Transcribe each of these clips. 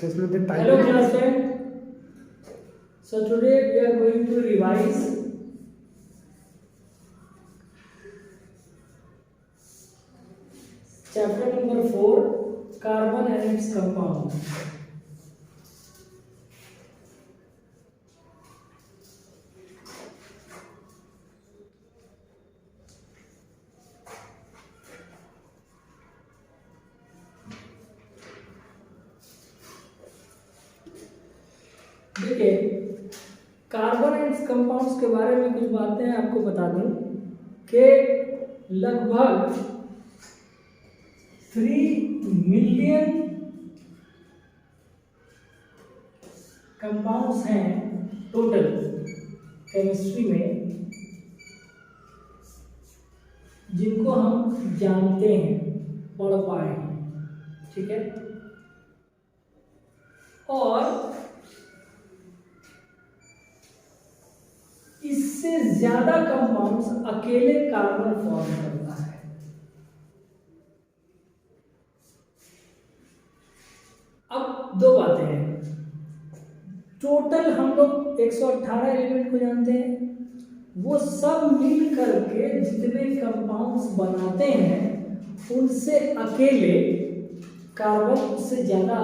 Hello class friend. So today we are going to revise chapter number 4, carbon and its compound. देखिए, carbon and compounds के बारे में कुछ बातें आपको बता दूं कि लगभग 3 मिलियन कंपाउंड्स हैं टोटल केमिस्ट्री में, जिनको हम जानते हैं, पढ़ पाए हैं, ठीक है। और इससे ज्यादा कंपाउंड्स अकेले कार्बन फॉर्म करता है। अब दो बातें हैं, टोटल हम लोग 118 एलिमेंट को जानते हैं, वो सब मिल करके जितने कंपाउंड्स बनाते हैं उनसे अकेले कार्बन उससे ज्यादा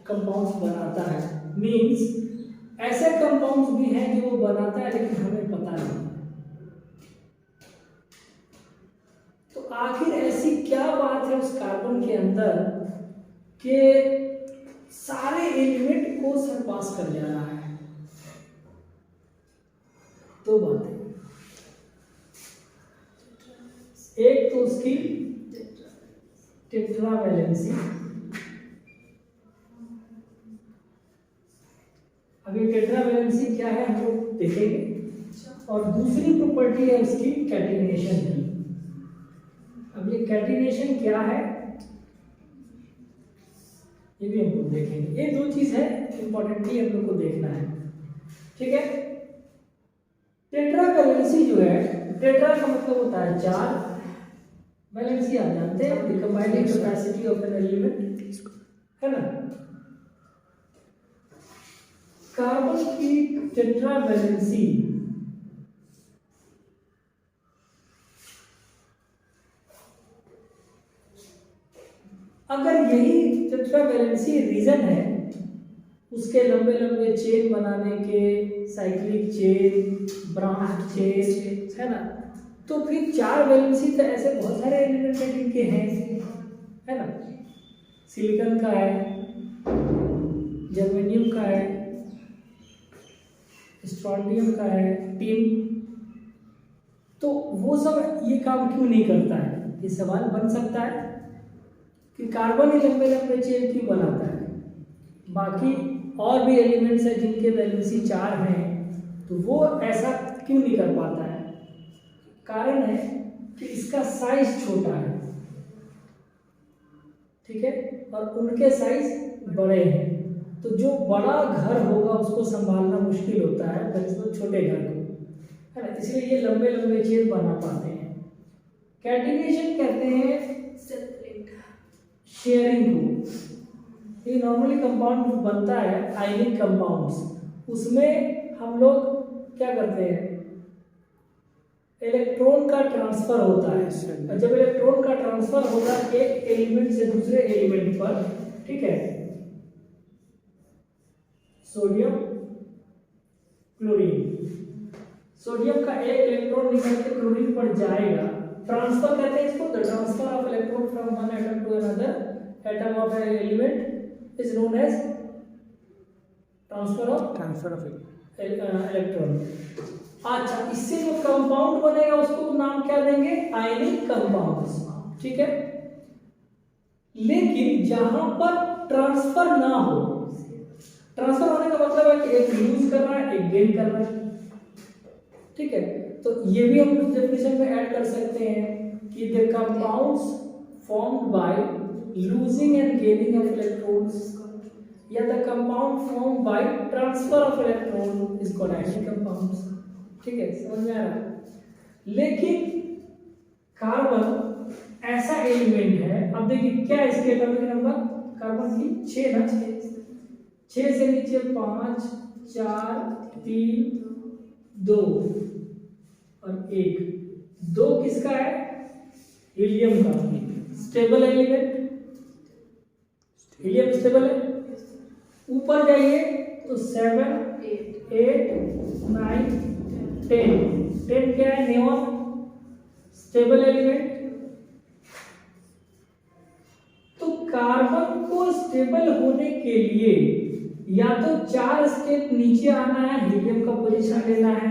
कंपाउंड्स बनाता है। मींस ऐसे कंपाउंड्स भी हैं जो वो बनाता है लेकिन हमें पता नहीं। तो आखिर ऐसी क्या बात है उस कार्बन के अंदर कि सारे एलिमेंट को सरपास कर जा रहा है? दो बातें, एक तो उसकी टेट्रावैलेंसी, अभी टेट्रावैलेंसी क्या है हम लोग देखेंगे, और दूसरी प्रॉपर्टी है उसकी कैटिनेशन की। अब ये कैटिनेशन क्या है ये भी हम लोग देखेंगे। ये दो चीज है इंपॉर्टेंटली हम लोग को देखना है, ठीक है। टेट्रावैलेंसी जो है, टेट्रा का मतलब होता है 4, वैलेंसी आप जानते हैं, the combining capacity of an element, है ना। कार्बन की टेट्रावैलेंसी अगर यही टेट्रावैलेंसी रीजन है उसके लंबे लंबे चेन बनाने के, साइक्लिक चेन, ब्रांच चेन, है ना, तो फिर 4 वैलेंसी तो ऐसे बहुत सारे एलिमेंट हैं जिनके हैं, है ना। सिलिकॉन का है, जर्मेनियम का है, स्ट्रोंडियम का है, टिन, तो वो सब ये काम क्यों नहीं करता है? ये सवाल बन सकता है कि कार्बन ही लंबे लंबे चेन क्यों बनाता है, बाकी और भी एलिमेंट्स हैं जिनके वैलेंसी 4 हैं, तो वो ऐसा क्यों नहीं कर पाता है? कारण है कि इसका साइज छोटा है, ठीक है, और उनके साइज बड़े हैं, तो जो बड़ा घर होगा उसको संभालना मुश्किल होता है बल्कि छोटे घर को, है ना, इसलिए ये लंबे लंबे चेन बना पाते हैं। कैटिनेशन कहते हैं शेयरिंग को। ये नॉर्मली कंपाउंड बनता है आयनिक कंपाउंड्स, उसमें हम लोग क्या करते हैं, इलेक्ट्रॉन का ट्रांसफर होता है, और जब इलेक्ट्रॉन का ट्रांसफर होगा एक एलिमेंट से दूसरे एलिमेंट पर, ठीक है, सोडियम क्लोरीन, सोडियम का एक इलेक्ट्रॉन निकल के क्लोरीन पर जाएगा, ट्रांसफर कहते हैं इसको, the transfer of electron from one atom to another atom of an element is known as transfer of electron. अच्छा, इससे जो कंपाउंड बनेगा उसको नाम क्या देंगे? आयनिक कंपाउंड्स, ठीक है। लेकिन जहां पर ट्रांसफर ना हो, ट्रांसफर होने का मतलब है कि एक यूज कर रहा है एक गेन कर रहा है, ठीक है, तो ये भी हम उस डेफिनेशन में ऐड कर सकते हैं कि the compounds formed by losing and gaining of electrons, या the compound formed by transfer of electron is called ionic compounds, ठीक है, समझ में आ रहा है। लेकिन कार्बन ऐसा एलिमेंट है, अब देखिए क्या इसके एटॉमिक नंबर कार्बन की 6 ना, 6 से नीचे 5 4 3 2 और 1। 2 किसका है? हीलियम का। स्टेबल एलिमेंट, हीलियम स्टेबल है। ऊपर जाइए तो 7 8 9 10। 10 क्या है? Neon, stable element. तो कार्बन को स्टेबल होने के लिए या तो 4 स्टेप नीचे आना है, हीलियम का पोजीशन लेना है,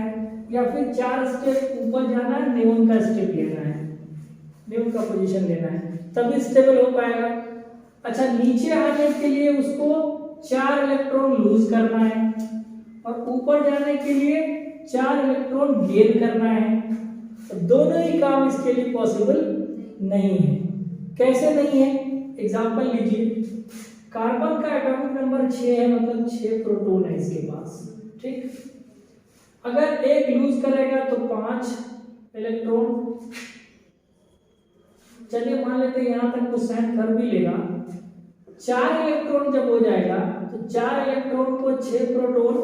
या फिर 4 स्टेप ऊपर जाना है, नियॉन का स्टेप लेना है, नियॉन का पोजीशन लेना है, तभी स्टेबल हो पाएगा। अच्छा, नीचे आने के लिए उसको 4 इलेक्ट्रॉन लूज करना है और ऊपर जाने के लिए 4 इलेक्ट्रॉन गेन करना है। तो दोनों ही काम इसके लिए पॉसिबल नहीं है। कैसे नहीं है? एग्जांपल लीजिए, कार्बन का एटॉमिक नंबर 6 है, मतलब 6 प्रोटॉन है इसके पास, ठीक। अगर एक लूज करेगा तो 5 इलेक्ट्रॉन, चलिए मान लेते हैं यहां तक वो साइन कर भी लेगा। 4 इलेक्ट्रॉन जब हो जाएगा तो 4 इलेक्ट्रॉन को 6 प्रोटॉन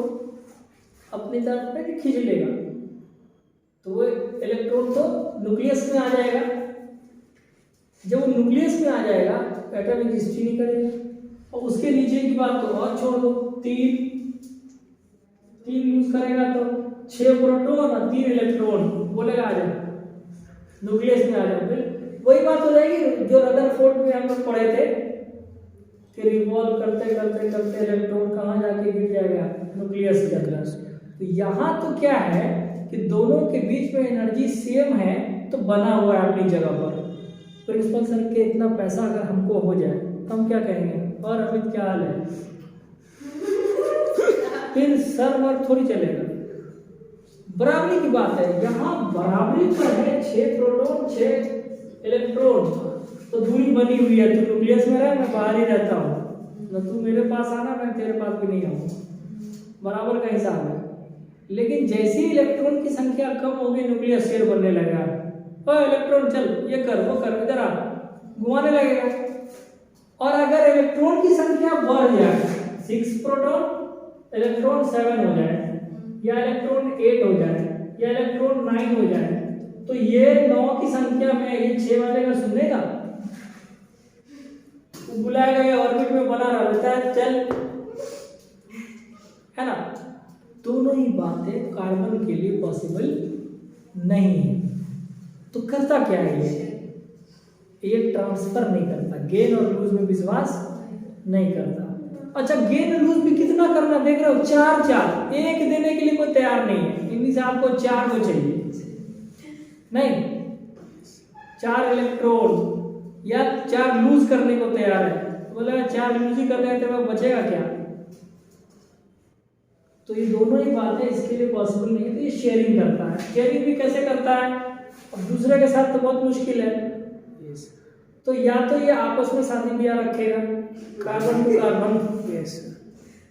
अपनी तरफ पे खींच लेगा, तो वो इलेक्ट्रॉन तो न्यूक्लियस में आ जाएगा। जब वो न्यूक्लियस में आ जाएगा एटॉमिक हिस्ट्री नहीं करेगा। और उसके नीचे की बात तो और छोड़ दो, 3 यूज करेगा तो 6 प्रोटॉन और 3 इलेक्ट्रॉन बोलेगा आ जाए न्यूक्लियस में आ जाए। फिर वही बात हो जाएगी जो रदरफोर्ड में हम लोग पढ़े थे कि रिवॉल्व करते करते करते इलेक्ट्रॉन कहाँ जाके गिर जाएगा? न्यूक्लियस के अंदर। तो यहाँ तो क्या है कि दोनों के बीच में एनर्जी सेम है, तो बना हुआ है अपनी जगह पर। प्रिंसिपल सर के इतना पैसा अगर हमको हो जाए तो हम क्या कहेंगे, और अमित क्या हाल है? फिर सर वर्ग थोड़ी चलेगा। बराबरी की बात है, यहाँ बराबरी पर है 6 प्रोटॉन 6 इलेक्ट्रॉन, तो दूरी बनी हुई है। तू न्यूक्लियस में रह, मैं बाहर ही रहता हूँ, न तू मेरे पास आना, मैं तेरे पास भी नहीं आऊँ, बराबर का हिसाब है। लेकिन जैसे ही इलेक्ट्रॉन की संख्या कम होगी न्यूक्लियस शेयर बनने लगेगा। इलेक्ट्रॉन चल ये कर वो कर, इधर आ, घुमाने लगेगा। और अगर इलेक्ट्रॉन की संख्या बढ़ जाए, 6 प्रोटॉन इलेक्ट्रॉन 7 हो जाए, या इलेक्ट्रॉन 8 हो जाए, या इलेक्ट्रॉन 9 हो जाए, तो ये 9 की संख्या में ये 6 वाले का सुनेगा, वो बुलाएगा, ये ऑर्बिट में बना रहता है, चल, है ना। दोनों ही बातें कार्बन के लिए पॉसिबल नहीं है। तो करता क्या है ये ट्रांसफर नहीं करता, गेन और लूज में विश्वास नहीं करता। अच्छा, गेन और लूज भी कितना करना देख रहे हो? 4 एक देने के लिए कोई तैयार नहीं है। इनमें से आपको 4 को चाहिए नहीं, 4 इलेक्ट्रॉन या 4 लूज करने को तैयार है, बोला 4 लूज ही कर रहे थे, बचेगा क्या? तो ये दोनों ही बातें इसके लिए पॉसिबल नहीं है। तो ये शेयरिंग करता है। शेयरिंग भी कैसे करता है? अब दूसरे के साथ तो बहुत मुश्किल है। तो या तो ये आपस में शादी ब्याह रखेगा, कार्बन टू कार्बन,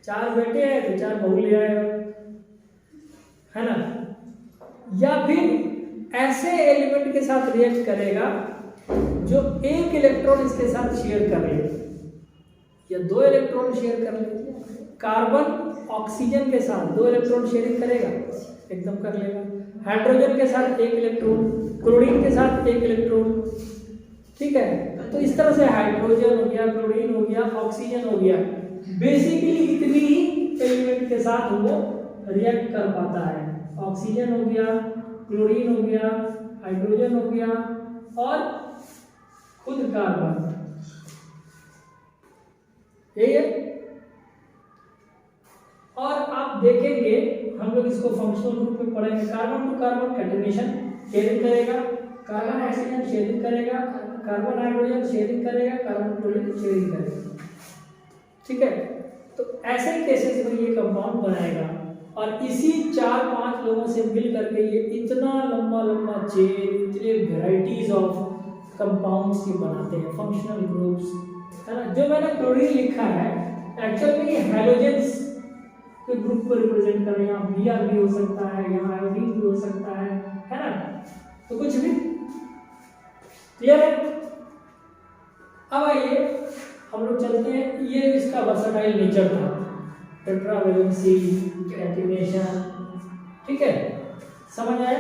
4 बेटे हैं तो 4 बहू ले आएगा, है ना। या फिर ऐसे एलिमेंट के साथ रिएक्ट करेगा जो एक इलेक्ट्रॉन इसके साथ शेयर कर ले, या 2 इलेक्ट्रॉन शेयर कर ले। कार्बन ऑक्सीजन के साथ 2 इलेक्ट्रॉन शेयरिंग करेगा, एकदम कर लेगा। हाइड्रोजन के साथ 1 इलेक्ट्रॉन, क्लोरीन के साथ 1 इलेक्ट्रॉन, ठीक है। तो इस तरह से हाइड्रोजन हो गया, क्लोरीन हो गया, ऑक्सीजन हो गया, बेसिकली इतनी ही एलिमेंट के साथ वो रिएक्ट कर पाता है। ऑक्सीजन हो गया, क्लोरीन हो गया, हाइड्रोजन हो गया और खुद कार्बन, यही है। और आप देखेंगे हम लोग इसको फंक्शनल ग्रुप में पढ़ेंगे, carbon to carbon catenation sharing करेगा, कार्बन ऑक्सीजन शेयरिंग करेगा, कार्बन हाइड्रोजन शेयरिंग करेगा, कार्बन क्लोरीन शेयरिंग करेगा, ठीक है। तो ऐसे केसेस में ये कंपाउंड बनाएगा और इसी 4-5 लोगों से मिल करके ये इतना लंबा लंबा चेन, इतने वेराइटीज ऑफ कंपाउंड्स ये बनाते हैं, फंक्शनल ग्रुप्स, है ना। जो मैंने क्लोरीन लिखा है एक्चुअल में ये हैलोजेंस के ग्रुप को रिप्रेजेंट कर रहे हैं। यहाँ Br भी हो सकता है, यहाँ आयोडीन भी हो सकता है ना। तो कुछ भी क्लियर है। अब आइए हम लोग चलते हैं, ये इसका वर्सटाइल नेचर था, टेट्रावैलेंसी, कैटिनेशन, ठीक है, समझ आए।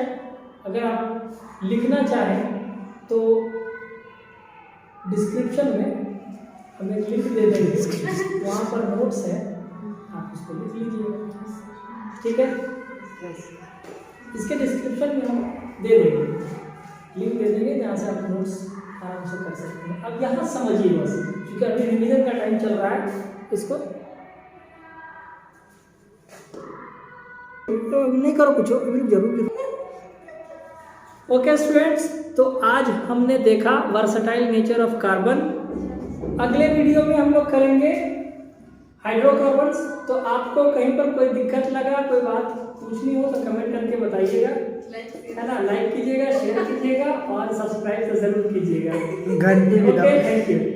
अगर आप लिखना चाहें तो डिस्क्रिप्शन में हम एक लिंक दे देंगे, वहाँ पर नोट्स है, आप उसको लिख लीजिएगा, ठीक है। इसके डिस्क्रिप्शन में हम दे देंगे, लिंक दे देंगे, जहाँ से आप नोट्स आराम से कर सकते हैं। अब यहाँ समझिए बस, क्योंकि अभी रिवीजन का टाइम चल रहा है, इसको तो नहीं करो कुछ जरूर। ओके स्टूडेंट्स, तो आज हमने देखा वर्सटाइल नेचर ऑफ कार्बन। अगले वीडियो में हम लोग करेंगे हाइड्रोकार्बन्स। तो आपको कहीं पर कोई दिक्कत लगा, कोई बात पूछनी हो तो कमेंट करके बताइएगा, है ना। लाइक कीजिएगा, शेयर कीजिएगा और सब्सक्राइब तो जरूर कीजिएगा। घंटी भी ओके, थैंक यू।